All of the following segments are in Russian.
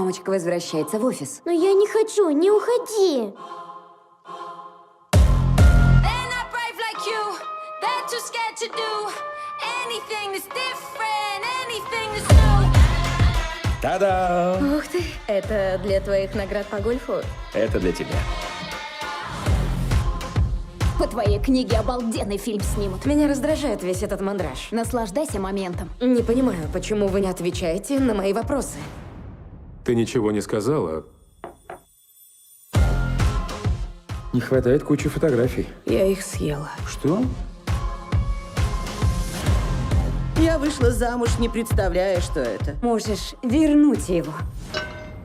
Мамочка возвращается в офис. Но я не хочу, не уходи. They're not brave like you. They're too scared to do anything that's different, anything that's new. Та-да! Ух ты, это для твоих наград по гольфу? Это для тебя. По твоей книге обалденный фильм снимут. Меня раздражает весь этот мандраж. Наслаждайся моментом. Не понимаю, почему вы не отвечаете на мои вопросы. Ты ничего не сказала? Не хватает кучи фотографий. Я их съела. Что? Я вышла замуж, не представляя, что это. Можешь вернуть его.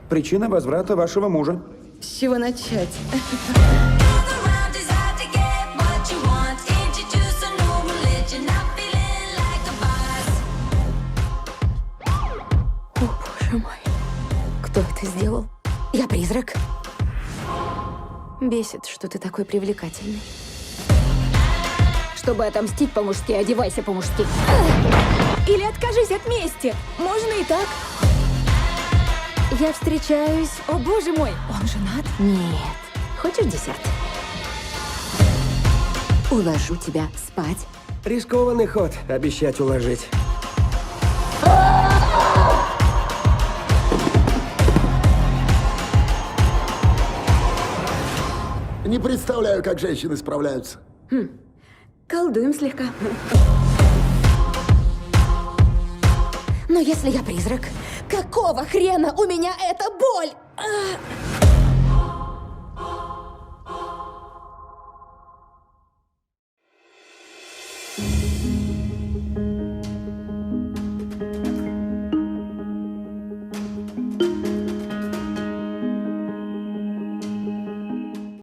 Причина возврата вашего мужа. С чего начать? All around is hard to get what you want. Introduce a new religion. Not feeling like a boss. О, боже мой. Кто это сделал? Я призрак. Бесит, что ты такой привлекательный. Чтобы отомстить по-мужски, одевайся по-мужски. Или откажись от мести. Можно и так. Я встречаюсь... О, боже мой, он женат? Нет. Хочешь десерт? Уложу тебя спать. Рискованный ход — обещать уложить. Не представляю, как женщины справляются. Колдуем слегка. Но если я призрак, какого хрена у меня эта боль?